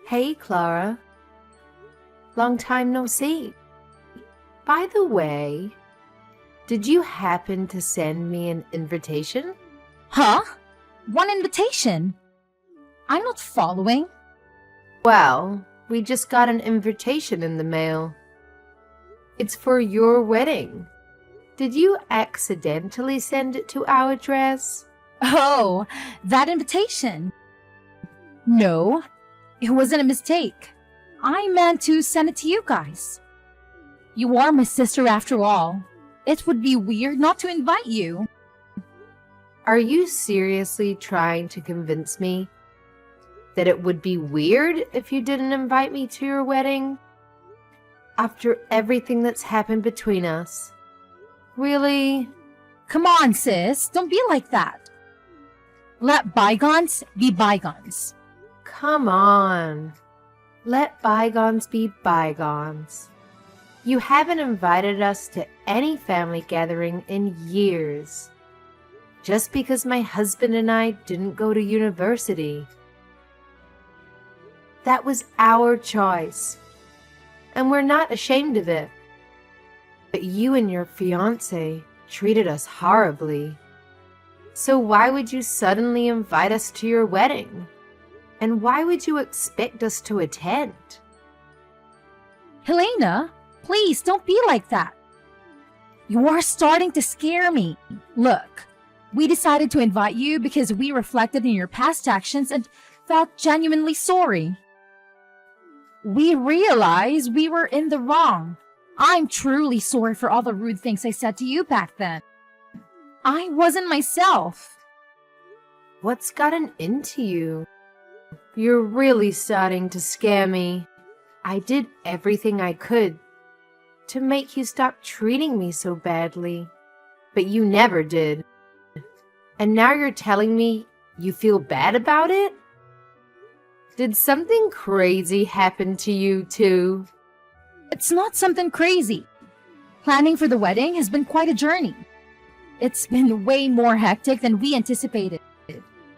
Hey, Clara. Long time no see. By the way, did you happen to send me an invitation? Huh? One invitation? I'm not following. Well, we just got an invitation in the mail. It's for your wedding. Did you accidentally send it to our address? Oh, that invitation. No, it wasn't a mistake. I meant to send it to you guys. You are my sister after all. It would be weird not to invite you. Are you seriously trying to convince me that it would be weird if you didn't invite me to your wedding? After everything that's happened between us? Really? Come on, sis, don't be like that. Let bygones be bygones. Come on. Let bygones be bygones. You haven't invited us to any family gathering in years. Just because my husband and I didn't go to university. That was our choice. And we're not ashamed of it. But you and your fiancé treated us horribly. So why would you suddenly invite us to your wedding? And why would you expect us to attend? Helena, please don't be like that. You are starting to scare me. Look, we decided to invite you because we reflected on your past actions and felt genuinely sorry. We realized we were in the wrong. I'm truly sorry for all the rude things I said to you back then. I wasn't myself. What's gotten into you? You're really starting to scare me. I did everything I could to make you stop treating me so badly, but you never did. And now you're telling me you feel bad about it? Did something crazy happen to you too? It's not something crazy. Planning for the wedding has been quite a journey. It's been way more hectic than we anticipated.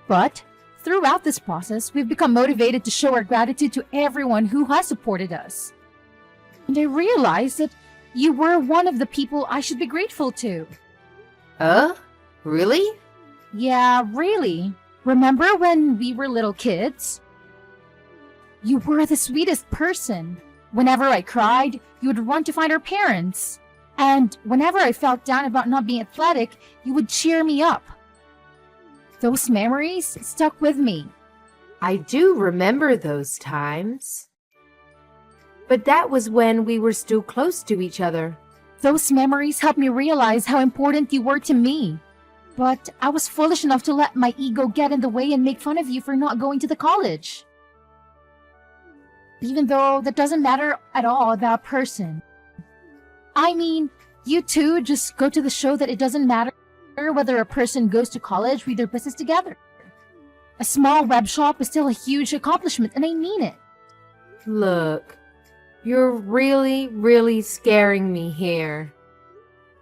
But throughout this process, we've become motivated to show our gratitude to everyone who has supported us. And I realized that you were one of the people I should be grateful to. Really? Yeah, really. Remember when we were little kids? You were the sweetest person. Whenever I cried, you would run to find our parents. And whenever I felt down about not being athletic, you would cheer me up. Those memories stuck with me. I do remember those times. But that was when we were still close to each other. Those memories helped me realize how important you were to me. But I was foolish enough to let my ego get in the way and make fun of you for not going to the college. Even though that doesn't matter at all about person. I mean, you two just go to the show that it doesn't matter whether a person goes to college with their business together. A small web shop is still a huge accomplishment, and I mean it. Look, you're really scaring me here.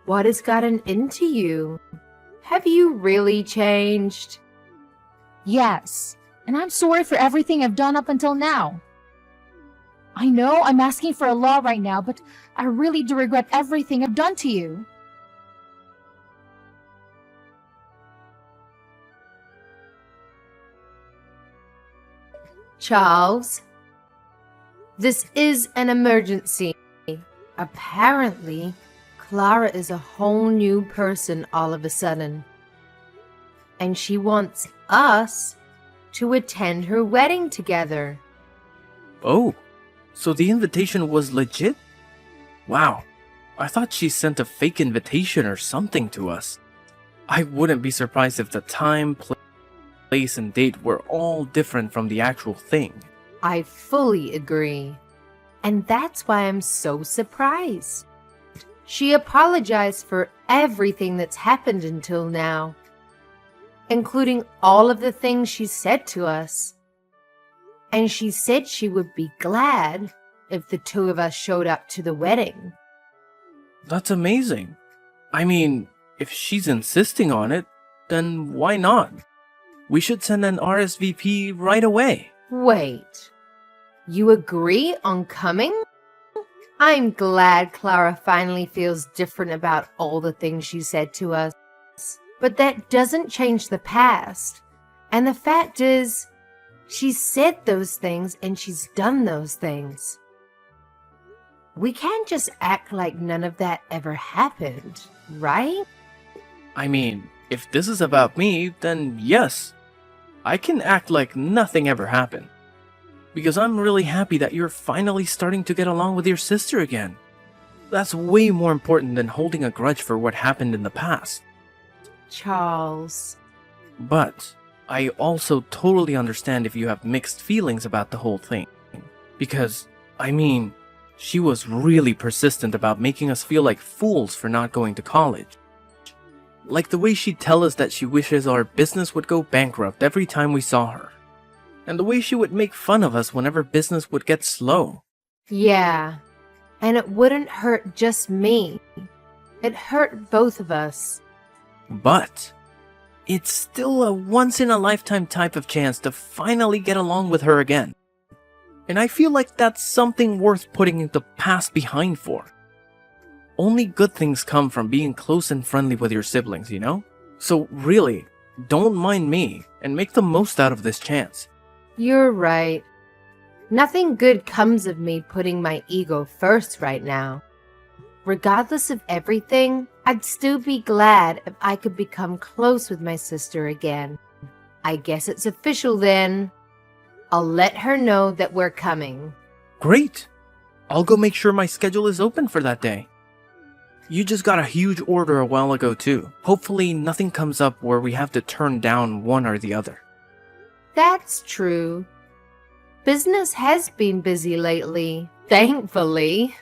What has gotten into you? Have you really changed? Yes, and I'm sorry for everything I've done up until now. I know I'm asking for a law right now, but I really do regret everything I've done to you. Charles, this is an emergency. Apparently, Clara is a whole new person all of a sudden. And she wants us to attend her wedding together. Oh, so the invitation was legit? Wow, I thought she sent a fake invitation or something to us. I wouldn't be surprised if the time, place, and date were all different from the actual thing. I fully agree. And that's why I'm so surprised. She apologized for everything that's happened until now, including all of the things she said to us. And she said she would be glad if the two of us showed up to the wedding. That's amazing. I mean, if she's insisting on it, then why not? We should send an RSVP right away. Wait, You agree on coming? I'm glad Clara finally feels different about all the things she said to us. But that doesn't change the past. And the fact is, she said those things and she's done those things. We can't just act like none of that ever happened, right? I mean, if this is about me, then yes. I can act like nothing ever happened. Because I'm really happy that you're finally starting to get along with your sister again. That's way more important than holding a grudge for what happened in the past. Charles. But I also totally understand if you have mixed feelings about the whole thing. Because, I mean, she was really persistent about making us feel like fools for not going to college. Like the way she'd tell us that she wishes our business would go bankrupt every time we saw her. And the way she would make fun of us whenever business would get slow. Yeah, and it wouldn't hurt just me. It hurt both of us. But it's still a once-in-a-lifetime type of chance to finally get along with her again. And I feel like that's something worth putting the past behind for. Only good things come from being close and friendly with your siblings, you know? So really, don't mind me and make the most out of this chance. You're right. Nothing good comes of me putting my ego first right now. Regardless of everything, I'd still be glad if I could become close with my sister again. I guess it's official then. I'll let her know that we're coming. Great! I'll go make sure my schedule is open for that day. You just got a huge order a while ago too. Hopefully nothing comes up where we have to turn down one or the other. That's true. Business has been busy lately, thankfully.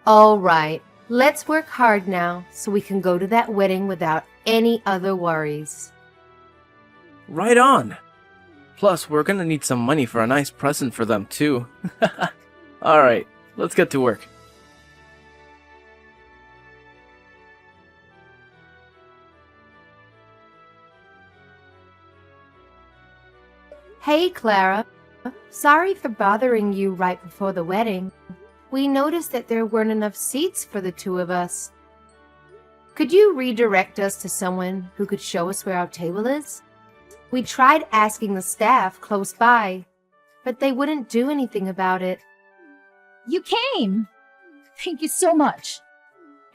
All right, let's work hard now so we can go to that wedding without any other worries. Right on! Plus, we're gonna need some money for a nice present for them too. Alright, let's get to work. Hey, Clara. Sorry for bothering you right before the wedding. We noticed that there weren't enough seats for the two of us. Could you redirect us to someone who could show us where our table is? We tried asking the staff close by, but they wouldn't do anything about it. You came! Thank you so much.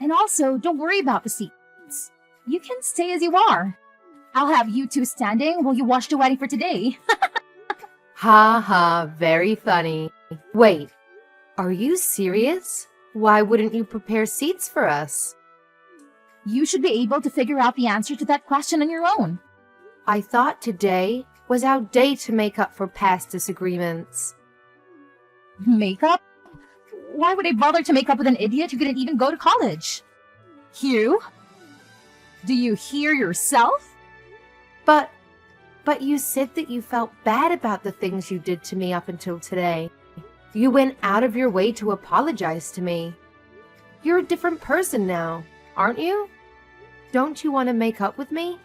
And also, don't worry about the seats. You can stay as you are. I'll have you two standing while you watch the wedding for today. Ha ha, very funny. Wait, are you serious? Why wouldn't you prepare seats for us? You should be able to figure out the answer to that question on your own. I thought today was our day to make up for past disagreements. Makeup? Why would I bother to make up with an idiot who couldn't even go to college? You? Do you hear yourself? But you said that you felt bad about the things you did to me up until today. You went out of your way to apologize to me. You're a different person now, aren't you? Don't you want to make up with me?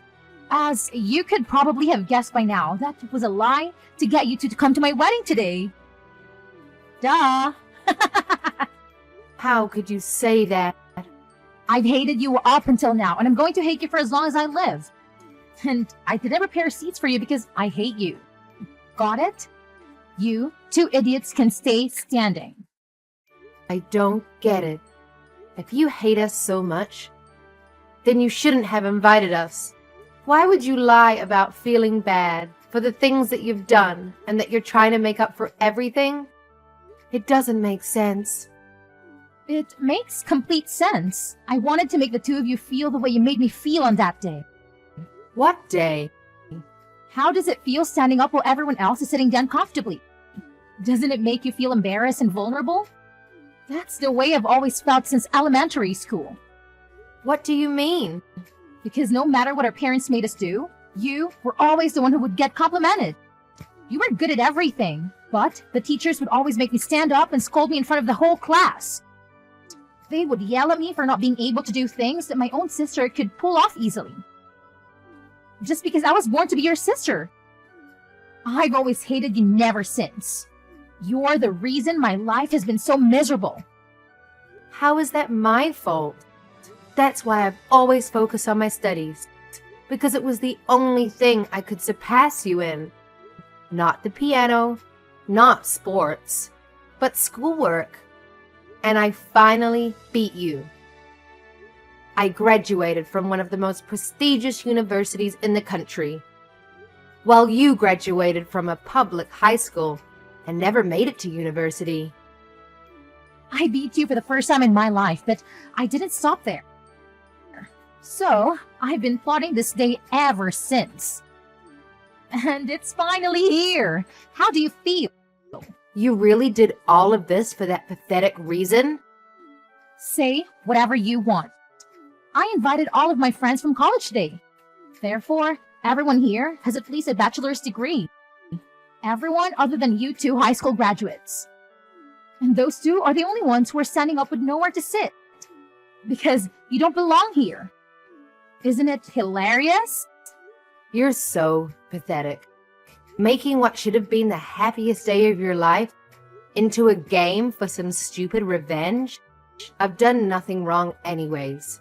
As you could probably have guessed by now, that was a lie to get you two to come to my wedding today. Duh! How could you say that? I've hated you up until now, and I'm going to hate you for as long as I live. And I didn't prepare seats for you because I hate you. Got it? You two idiots can stay standing. I don't get it. If you hate us so much, then you shouldn't have invited us. Why would you lie about feeling bad for the things that you've done and that you're trying to make up for everything? It doesn't make sense. It makes complete sense. I wanted to make the two of you feel the way you made me feel on that day. What day? How does it feel standing up while everyone else is sitting down comfortably? Doesn't it make you feel embarrassed and vulnerable? That's the way I've always felt since elementary school. What do you mean? Because no matter what our parents made us do, you were always the one who would get complimented. You were good at everything, but the teachers would always make me stand up and scold me in front of the whole class. They would yell at me for not being able to do things that my own sister could pull off easily. Just because I was born to be your sister. I've always hated you ever since. You're the reason my life has been so miserable. How is that my fault? That's why I've always focused on my studies, because it was the only thing I could surpass you in. Not the piano, not sports, but schoolwork. And I finally beat you. I graduated from one of the most prestigious universities in the country, while you graduated from a public high school and never made it to university. I beat you for the first time in my life, but I didn't stop there. So, I've been plotting this day ever since. And it's finally here. How do you feel? You really did all of this for that pathetic reason? Say whatever you want. I invited all of my friends from college today. Therefore, everyone here has at least a bachelor's degree. Everyone other than you two high school graduates. And those two are the only ones who are standing up with nowhere to sit. Because you don't belong here. Isn't it hilarious? You're so pathetic. Making what should have been the happiest day of your life into a game for some stupid revenge? I've done nothing wrong anyways.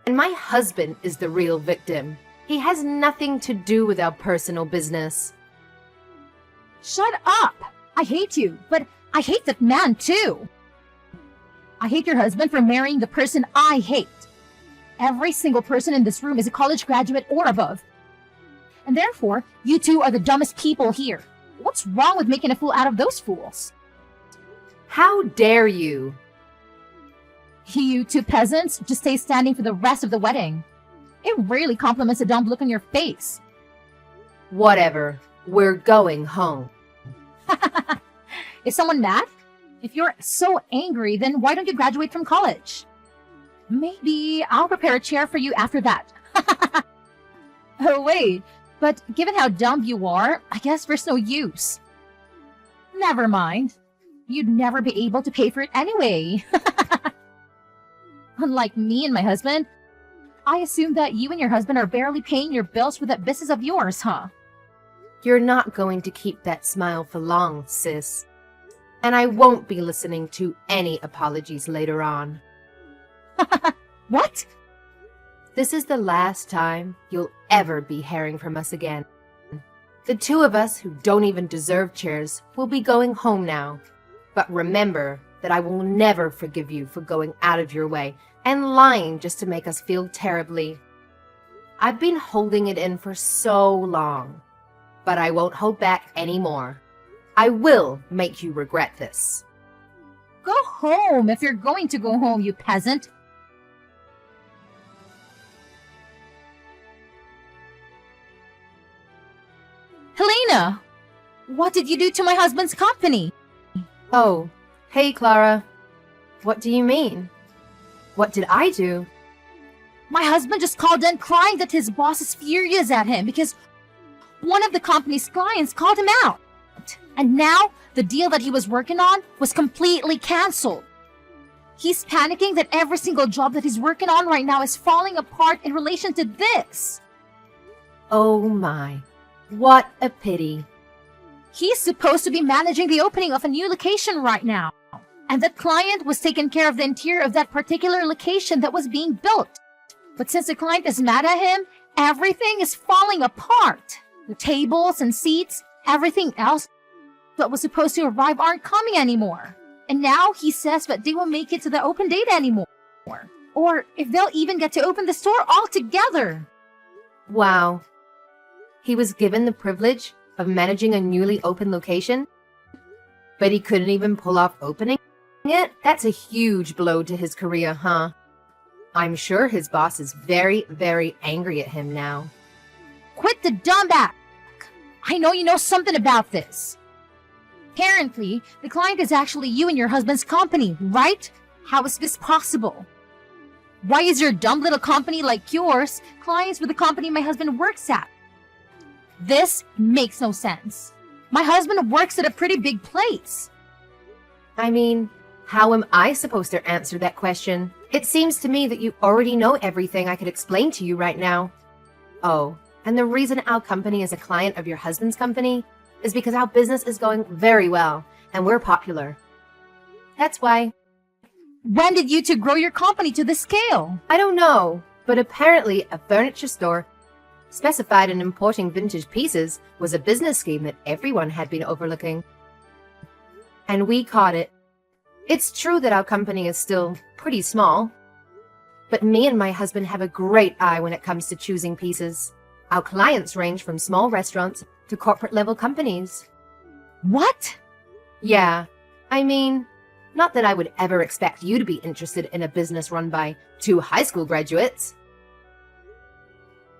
And my husband is the real victim. He has nothing to do with our personal business. Shut up! I hate you, but I hate that man too. I hate your husband for marrying the person I hate. Every single person in this room is a college graduate or above. And therefore, you two are the dumbest people here. What's wrong with making a fool out of those fools? How dare you? You two peasants just stay standing for the rest of the wedding. It really compliments the dumb look on your face. Whatever. We're going home. Is someone mad? If you're so angry, then why don't you graduate from college? Maybe I'll prepare a chair for you after that. Oh, wait. But given how dumb you are, I guess there's no use. Never mind. You'd never be able to pay for it anyway. Unlike me and my husband, I assume that you and your husband are barely paying your bills for that business of yours, huh? You're not going to keep that smile for long, sis. And I won't be listening to any apologies later on. What? This is the last time you'll ever be hearing from us again. The two of us who don't even deserve chairs will be going home now. But remember that I will never forgive you for going out of your way and lying just to make us feel terribly. I've been holding it in for so long, but I won't hold back anymore. I will make you regret this. Go home if you're going to go home, you peasant. Helena! What did you do to my husband's company? Oh, hey, Clara. What do you mean? What did I do? My husband just called in crying that his boss is furious at him because one of the company's clients called him out. And now the deal that he was working on was completely canceled. He's panicking that every single job that he's working on right now is falling apart in relation to this. Oh my, what a pity. He's supposed to be managing the opening of a new location right now. And the client was taking care of the interior of that particular location that was being built. But since the client is mad at him, everything is falling apart. The tables and seats, everything else that was supposed to arrive aren't coming anymore. And now he says that they won't make it to the open date anymore. Or if they'll even get to open the store altogether. Wow. He was given the privilege of managing a newly opened location, but he couldn't even pull off opening it? That's a huge blow to his career, huh? I'm sure his boss is very, very angry at him now. Quit the dumb act! I know you know something about this. Apparently, the client is actually you and your husband's company, right? How is this possible? Why is your dumb little company like yours clients with the company my husband works at? This makes no sense. My husband works at a pretty big place. I mean, how am I supposed to answer that question? It seems to me that you already know everything I could explain to you right now. Oh, and the reason our company is a client of your husband's company is because our business is going very well, and we're popular. That's why. When did you two grow your company to this scale? I don't know, but apparently a furniture store specified in importing vintage pieces was a business scheme that everyone had been overlooking. And we caught it. It's true that our company is still pretty small, but me and my husband have a great eye when it comes to choosing pieces. Our clients range from small restaurants to corporate-level companies. What? Yeah, I mean, not that I would ever expect you to be interested in a business run by 2 high school graduates.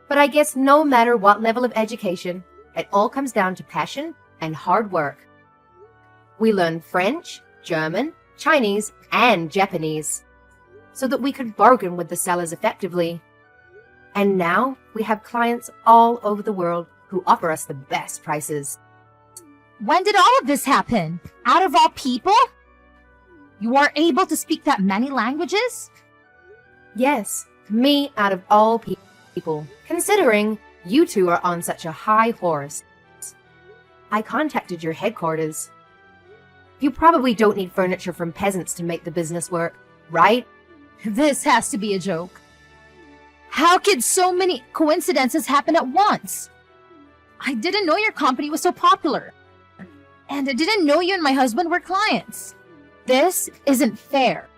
But I guess no matter what level of education, it all comes down to passion and hard work. We learned French, German, Chinese, and Japanese so that we could bargain with the sellers effectively. And now we have clients all over the world who offer us the best prices. When did all of this happen? Out of all people? You are able to speak that many languages? Yes, me out of all people, considering you two are on such a high horse. I contacted your headquarters. You probably don't need furniture from peasants to make the business work, right? This has to be a joke. How could so many coincidences happen at once? I didn't know your company was so popular. And I didn't know you and my husband were clients. This isn't fair.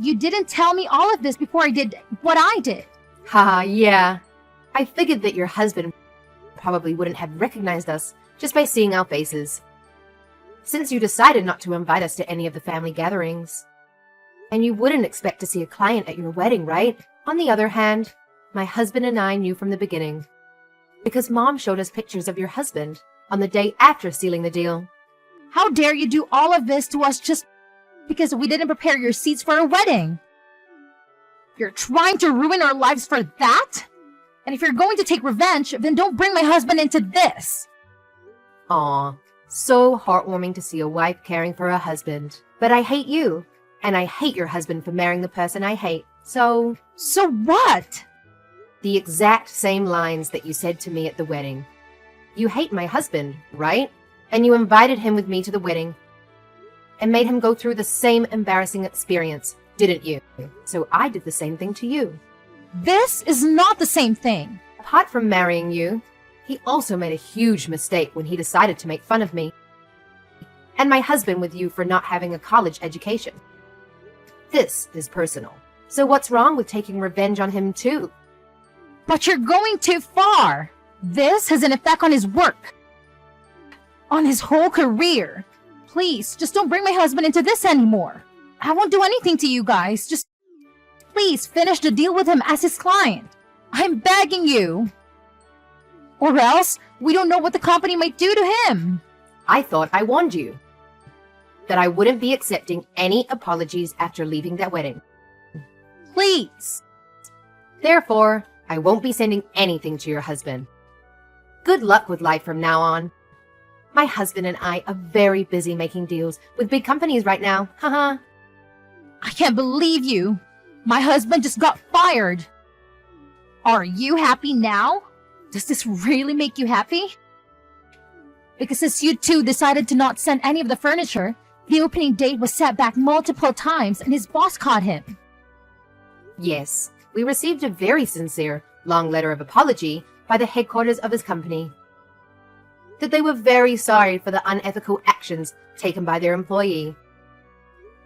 You didn't tell me all of this before I did what I did. Haha, yeah. I figured that your husband probably wouldn't have recognized us just by seeing our faces, since you decided not to invite us to any of the family gatherings. And you wouldn't expect to see a client at your wedding, right? On the other hand, my husband and I knew from the beginning, because Mom showed us pictures of your husband on the day after sealing the deal. How dare you do all of this to us just because we didn't prepare your seats for a wedding? You're trying to ruin our lives for that? And if you're going to take revenge, then don't bring my husband into this. Aw, so heartwarming to see a wife caring for her husband. But I hate you, and I hate your husband for marrying the person I hate. So what? The exact same lines that you said to me at the wedding. You hate my husband, right? And you invited him with me to the wedding and made him go through the same embarrassing experience, didn't you? So I did the same thing to you. This is not the same thing. Apart from marrying you, he also made a huge mistake when he decided to make fun of me and my husband with you for not having a college education. This is personal. So what's wrong with taking revenge on him too? But you're going too far. This has an effect on his work, on his whole career. Please, just don't bring my husband into this anymore. I won't do anything to you guys. Just please finish the deal with him as his client. I'm begging you. Or else, we don't know what the company might do to him. I thought I warned you that I wouldn't be accepting any apologies after leaving that wedding. Please. Therefore, I won't be sending anything to your husband. Good luck with life from now on. My husband and I are very busy making deals with big companies right now. Haha. I can't believe you. My husband just got fired. Are you happy now? Does this really make you happy? Because since you two decided to not send any of the furniture, the opening date was set back multiple times and his boss caught him. Yes, we received a very sincere, long letter of apology by the headquarters of his company. That they were very sorry for the unethical actions taken by their employee.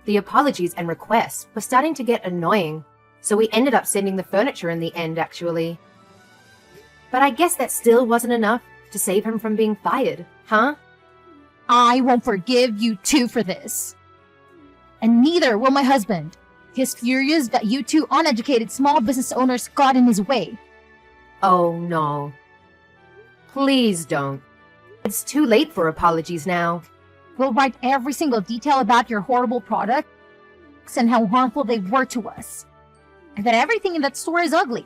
The apologies and requests were starting to get annoying, so we ended up sending the furniture in the end, actually. But I guess that still wasn't enough to save him from being fired, huh? I won't forgive you two for this. And neither will my husband. He's furious that you two uneducated small business owners got in his way. Oh no. Please don't. It's too late for apologies now. We'll write every single detail about your horrible products and how harmful they were to us. And that everything in that store is ugly.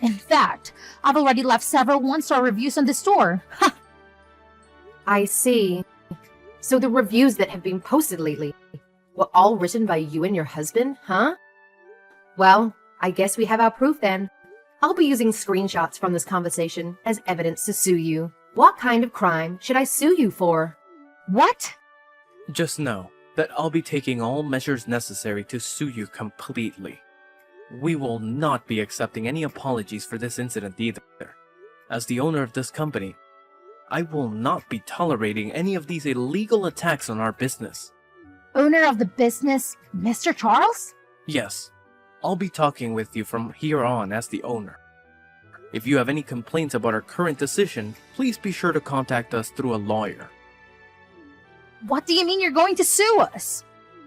In fact, I've already left several one-star reviews on the store. Ha! I see. So the reviews that have been posted lately were all written by you and your husband, huh? Well, I guess we have our proof then. I'll be using screenshots from this conversation as evidence to sue you. What kind of crime should I sue you for? What? Just know that I'll be taking all measures necessary to sue you completely. We will not be accepting any apologies for this incident either. As the owner of this company, I will not be tolerating any of these illegal attacks on our business. Owner of the business, Mr. Charles? Yes, I'll be talking with you from here on as the owner. If you have any complaints about our current decision, please be sure to contact us through a lawyer. What do you mean you're going to sue us?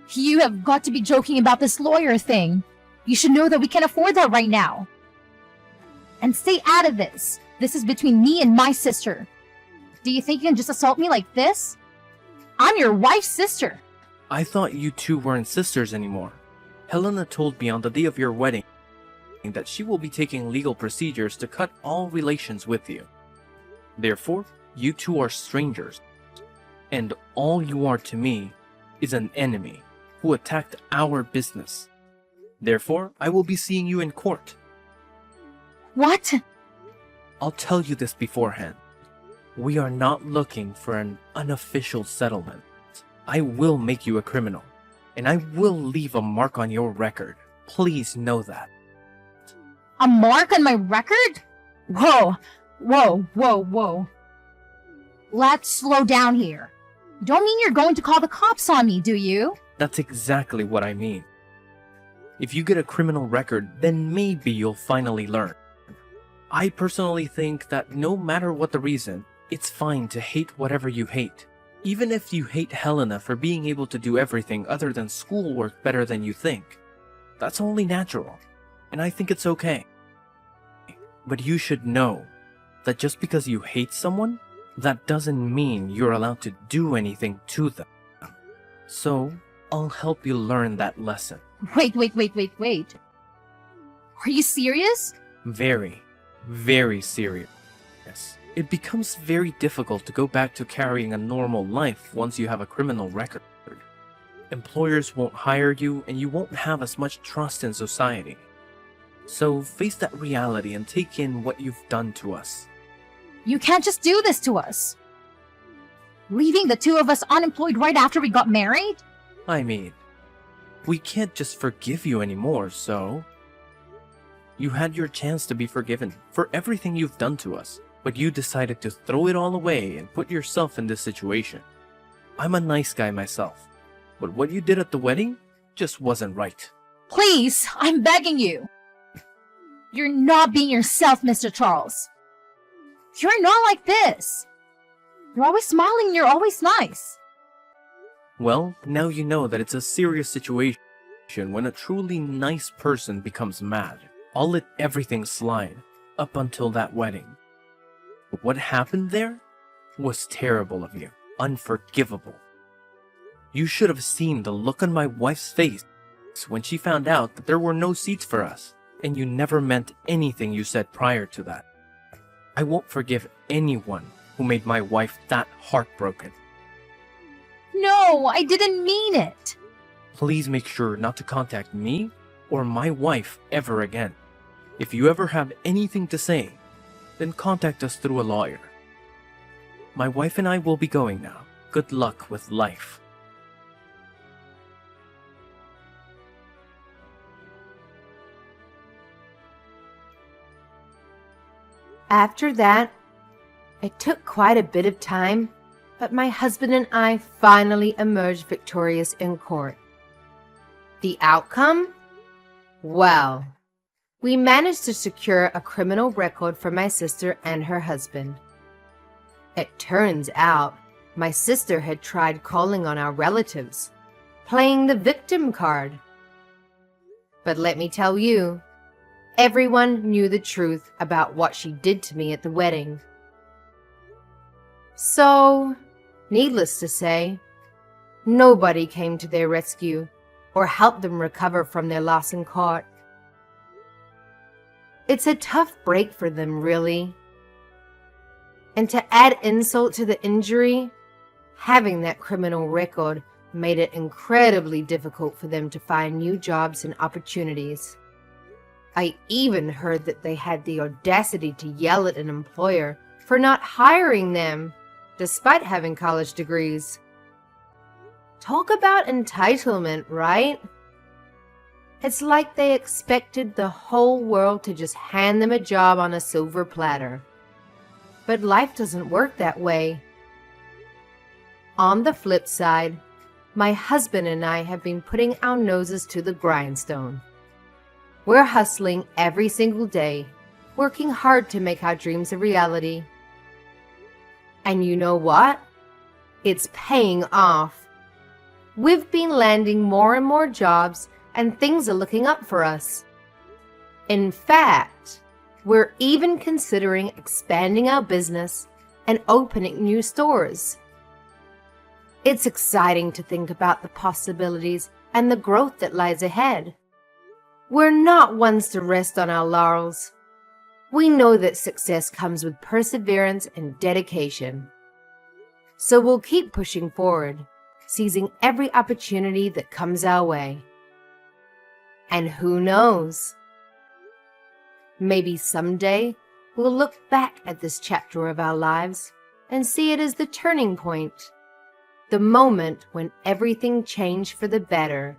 You have got to be joking about this lawyer thing. You should know that we can't afford that right now. And stay out of this. This is between me and my sister. Do you think you can just assault me like this? I'm your wife's sister. I thought you two weren't sisters anymore. Helena told me on the day of your wedding that she will be taking legal procedures to cut all relations with you. Therefore, you two are strangers. And all you are to me is an enemy who attacked our business. Therefore, I will be seeing you in court. What? I'll tell you this beforehand. We are not looking for an unofficial settlement. I will make you a criminal, and I will leave a mark on your record. Please know that. A mark on my record? Whoa, whoa, whoa, whoa. Let's slow down here. You don't mean you're going to call the cops on me, do you? That's exactly what I mean. If you get a criminal record, then maybe you'll finally learn. I personally think that no matter what the reason, it's fine to hate whatever you hate. Even if you hate Helena for being able to do everything other than schoolwork better than you think. That's only natural, and I think it's okay. But you should know that just because you hate someone, that doesn't mean you're allowed to do anything to them. So, I'll help you learn that lesson. Wait. Are you serious? Very, very serious. It becomes very difficult to go back to carrying a normal life once you have a criminal record. Employers won't hire you, and you won't have as much trust in society. So face that reality and take in what you've done to us. You can't just do this to us. Leaving the two of us unemployed right after we got married? I mean, we can't just forgive you anymore, so... You had your chance to be forgiven for everything you've done to us, but you decided to throw it all away and put yourself in this situation. I'm a nice guy myself, but what you did at the wedding just wasn't right. Please, I'm begging you. You're not being yourself, Mr. Charles. You're not like this. You're always smiling and you're always nice. Well, now you know that it's a serious situation when a truly nice person becomes mad. I'll let everything slide up until that wedding. But what happened there was terrible of you, unforgivable. You should have seen the look on my wife's face when she found out that there were no seats for us, and you never meant anything you said prior to that. I won't forgive anyone who made my wife that heartbroken. No, I didn't mean it. Please make sure not to contact me or my wife ever again. If you ever have anything to say, then contact us through a lawyer. My wife and I will be going now. Good luck with life. After that, it took quite a bit of time, but my husband and I finally emerged victorious in court. The outcome? Well, we managed to secure a criminal record for my sister and her husband. It turns out my sister had tried calling on our relatives, playing the victim card. But let me tell you, everyone knew the truth about what she did to me at the wedding. So, needless to say, nobody came to their rescue or helped them recover from their loss in court. It's a tough break for them, really. And to add insult to the injury, having that criminal record made it incredibly difficult for them to find new jobs and opportunities. I even heard that they had the audacity to yell at an employer for not hiring them, despite having college degrees. Talk about entitlement, right? It's like they expected the whole world to just hand them a job on a silver platter. But life doesn't work that way. On the flip side, my husband and I have been putting our noses to the grindstone. We're hustling every single day, working hard to make our dreams a reality. And you know what? It's paying off. We've been landing more and more jobs, and things are looking up for us. In fact, we're even considering expanding our business and opening new stores. It's exciting to think about the possibilities and the growth that lies ahead. We're not ones to rest on our laurels. We know that success comes with perseverance and dedication. So we'll keep pushing forward, seizing every opportunity that comes our way. And who knows? Maybe someday we'll look back at this chapter of our lives and see it as the turning point, the moment when everything changed for the better